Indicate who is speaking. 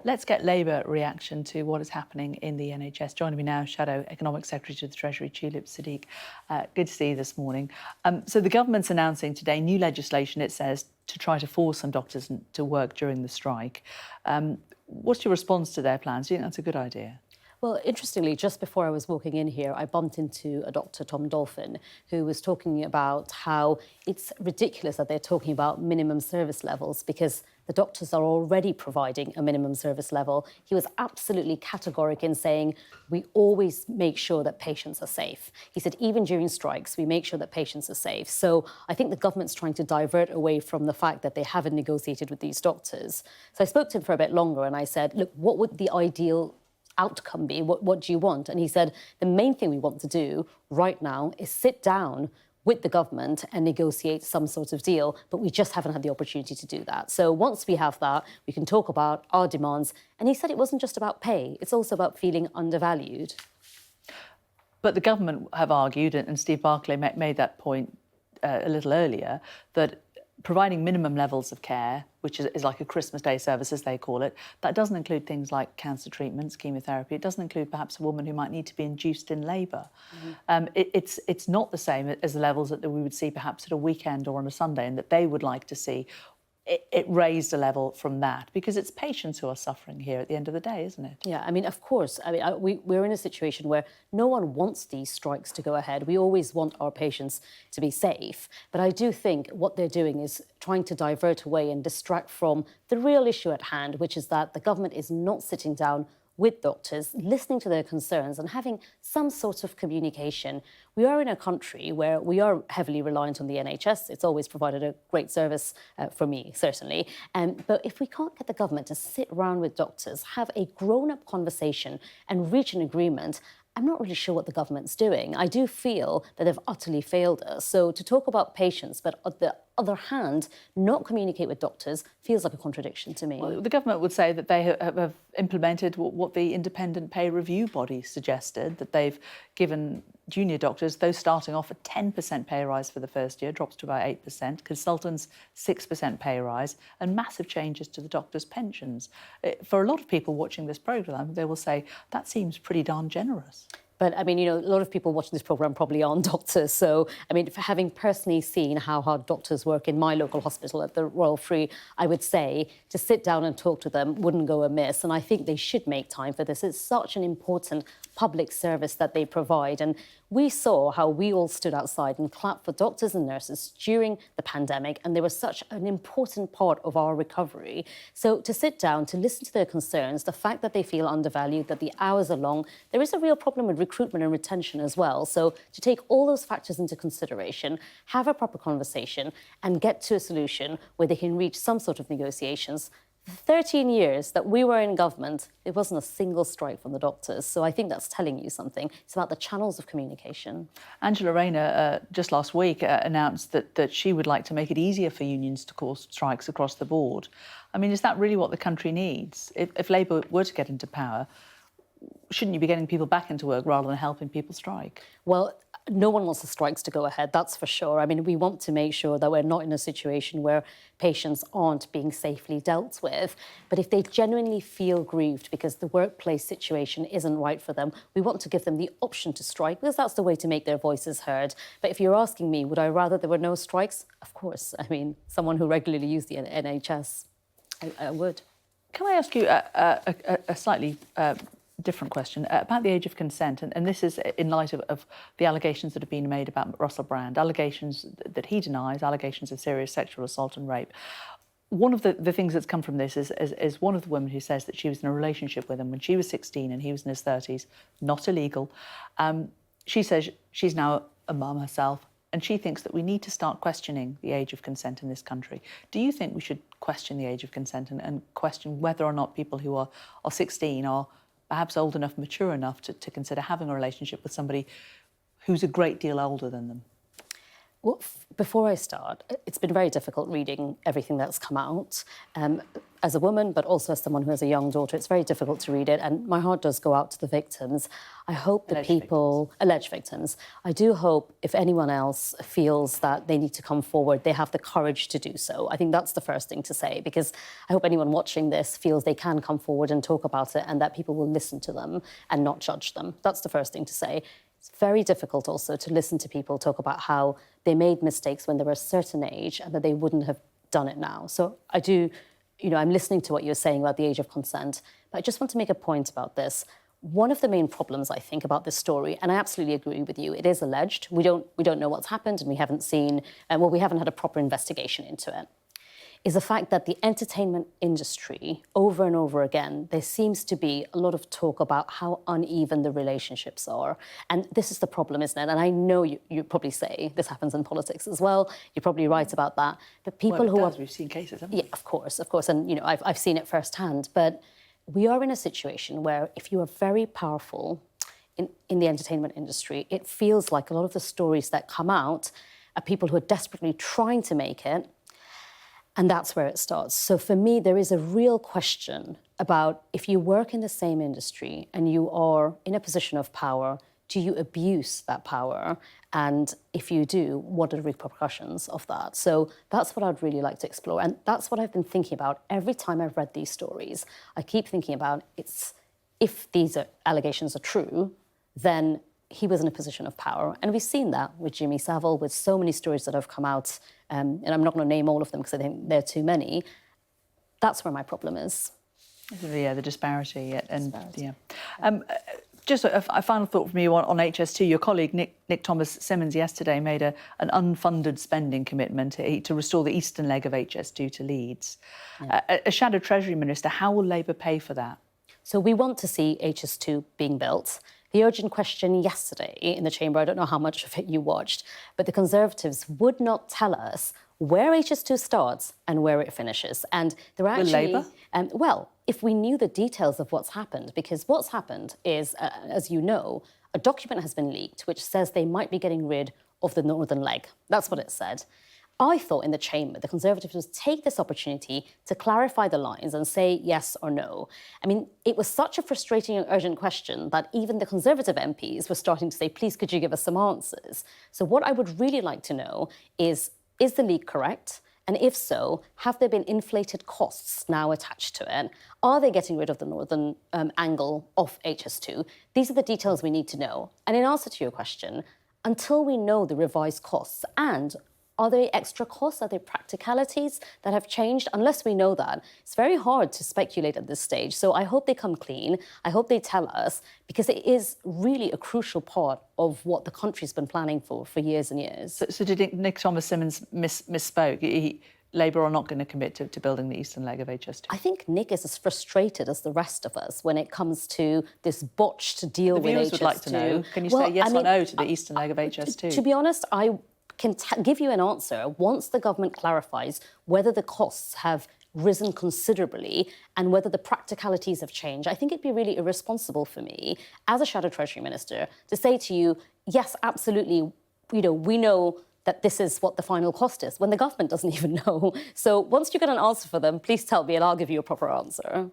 Speaker 1: Let's get Labour reaction to what is happening in the NHS. Joining me now, Shadow Economic Secretary to the Treasury, Tulip Siddiq. Good to see you this morning. So the government's announcing today new legislation, it says, to try to force some doctors to work during the strike. What's your response to their plans? Do you think that's a good idea?
Speaker 2: Well, interestingly, just before I was walking in here, I bumped into a Dr. Tom Dolphin, who was talking about how it's ridiculous that they're talking about minimum service levels because the doctors are already providing a minimum service level. He was absolutely categoric in saying, we always make sure that patients are safe. He said, even during strikes, we make sure that patients are safe. So I think the government's trying to divert away from the fact that they haven't negotiated with these doctors. So I spoke to him for a bit longer and I said, look, what would the ideal outcome be? What do you want? And he said, the main thing we want to do right now is sit down with the government and negotiate some sort of deal, but we just haven't had the opportunity to do that. So once we have that, we can talk about our demands. And he said it wasn't just about pay, it's also about feeling undervalued.
Speaker 1: But the government have argued, and Steve Barclay made that point a little earlier, that providing minimum levels of care, which is like a Christmas Day service, as they call it, that doesn't include things like cancer treatments, chemotherapy. It doesn't include perhaps a woman who might need to be induced in labour. It's not the same as the levels that we would see perhaps at a weekend or on a Sunday, and that they would like to see it raised a level from that, because it's patients who are suffering here at the end of the day, isn't it?
Speaker 2: Yeah, I mean, of course. I mean, we're in a situation where no one wants these strikes to go ahead. We always want our patients to be safe. But I do think what they're doing is trying to divert away and distract from the real issue at hand, which is that the government is not sitting down with doctors, listening to their concerns and having some sort of communication. We are in a country where we are heavily reliant on the NHS. It's always provided a great service for me, certainly. But if we can't get the government to sit around with doctors, have a grown-up conversation and reach an agreement, I'm not really sure what the government's doing. I do feel that they've utterly failed us. So to talk about patients, but on the other hand, not communicate with doctors feels like a contradiction to me.
Speaker 1: Well, the government would say that they have implemented what the independent pay review body suggested, that they've given junior doctors, those starting off a 10% pay rise for the first year, drops to about 8%, consultants 6% pay rise, and massive changes to the doctors' pensions. For a lot of people watching this programme, they will say, that seems pretty darn generous.
Speaker 2: But, I mean, you know, a lot of people watching this programme probably aren't doctors. So, I mean, for having personally seen how hard doctors work in my local hospital at the Royal Free, I would say to sit down and talk to them wouldn't go amiss. And I think they should make time for this. It's such an important public service that they provide. And we saw how we all stood outside and clapped for doctors and nurses during the pandemic, and they were such an important part of our recovery. So to sit down, to listen to their concerns, the fact that they feel undervalued, that the hours are long, there is a real problem with recruitment and retention as well. So to take all those factors into consideration, have a proper conversation and get to a solution where they can reach some sort of negotiations. 13 years that we were in government, there wasn't a single strike from the doctors. So I think that's telling you something. It's about the channels of communication.
Speaker 1: Angela Rayner, just last week, announced that she would like to make it easier for unions to call strikes across the board. I mean, is that really what the country needs? If Labour were to get into power, shouldn't you be getting people back into work rather than helping people strike?
Speaker 2: Well, no one wants the strikes to go ahead, that's for sure. I mean, we want to make sure that we're not in a situation where patients aren't being safely dealt with. But if they genuinely feel grieved because the workplace situation isn't right for them, we want to give them the option to strike, because that's the way to make their voices heard. But if you're asking me, would I rather there were no strikes? Of course. I mean, someone who regularly used the NHS, I would.
Speaker 1: Can I ask you a slightly different question about the age of consent, and this is in light of the allegations that have been made about Russell Brand, allegations that he denies, allegations of serious sexual assault and rape. One of the things that's come from this is one of the women who says that she was in a relationship with him when she was 16 and he was in his 30s, not illegal. She says she's now a mum herself, and she thinks that we need to start questioning the age of consent in this country. Do you think we should question the age of consent and question whether or not people who are 16 are perhaps old enough, mature enough to consider having a relationship with somebody who's a great deal older than them?
Speaker 2: Well, before I start, it's been very difficult reading everything that's come out. As a woman, but also as someone who has a young daughter, it's very difficult to read it. And my heart does go out to the victims. I hope the alleged victims, I do hope if anyone else feels that they need to come forward, they have the courage to do so. I think that's the first thing to say, because I hope anyone watching this feels they can come forward and talk about it and that people will listen to them and not judge them. That's the first thing to say. It's very difficult also to listen to people talk about how they made mistakes when they were a certain age and that they wouldn't have done it now. So I do, I'm listening to what you're saying about the age of consent, but I just want to make a point about this. One of the main problems, I think, about this story, and I absolutely agree with you, it is alleged. We don't know what's happened, and we haven't seen, we haven't had a proper investigation into it, is the fact that the entertainment industry, over and over again, there seems to be a lot of talk about how uneven the relationships are. And this is the problem, isn't it? And I know you probably say this happens in politics as well. You're probably right about that. But people
Speaker 1: we've seen cases, haven't we?
Speaker 2: Yeah, of course. And, I've seen it firsthand. But we are in a situation where if you are very powerful in the entertainment industry, it feels like a lot of the stories that come out are people who are desperately trying to make it. And that's where it starts. So for me, there is a real question about if you work in the same industry and you are in a position of power, do you abuse that power? And if you do, what are the repercussions of that? So that's what I'd really like to explore. And that's what I've been thinking about every time I've read these stories. I keep thinking about if these allegations are true, then he was in a position of power. And we've seen that with Jimmy Savile, with so many stories that have come out, and I'm not going to name all of them because I think there are too many. That's where my problem is.
Speaker 1: Yeah, the disparity. Just a final thought from you on HS2. Your colleague, Nick Thomas-Symonds, yesterday made an unfunded spending commitment to restore the eastern leg of HS2 to Leeds. Yeah. As Shadow Treasury Minister, how will Labour pay for that?
Speaker 2: So we want to see HS2 being built. The urgent question yesterday in the chamber, I don't know how much of it you watched, but the Conservatives would not tell us where HS2 starts and where it finishes. And they're actually...
Speaker 1: Will Labour?
Speaker 2: Well, if we knew the details of what's happened, because what's happened is, as you know, a document has been leaked which says they might be getting rid of the northern leg. That's what it said. I thought in the chamber the Conservatives would take this opportunity to clarify the lines and say yes or no. I mean, it was such a frustrating and urgent question that even the Conservative MPs were starting to say, please, could you give us some answers? So what I would really like to know is the leak correct? And if so, have there been inflated costs now attached to it? Are they getting rid of the northern angle of HS2? These are the details we need to know. And in answer to your question, until we know the revised costs and are there extra costs? Are there practicalities that have changed? Unless we know that, it's very hard to speculate at this stage. So I hope they come clean. I hope they tell us, because it is really a crucial part of what the country's been planning for years and years.
Speaker 1: So did Nick Thomas-Symonds misspoke? Labour are not going to commit to building the eastern leg of HS2?
Speaker 2: I think Nick is as frustrated as the rest of us when it comes to this botched deal with HS2.
Speaker 1: The viewers would like to know. Can you say yes or no to the eastern leg of HS2?
Speaker 2: To be honest, I can give you an answer once the government clarifies whether the costs have risen considerably and whether the practicalities have changed. I think it'd be really irresponsible for me as a Shadow Treasury Minister to say to you, yes, absolutely, we know that this is what the final cost is, when the government doesn't even know. So once you get an answer for them, please tell me and I'll give you a proper answer.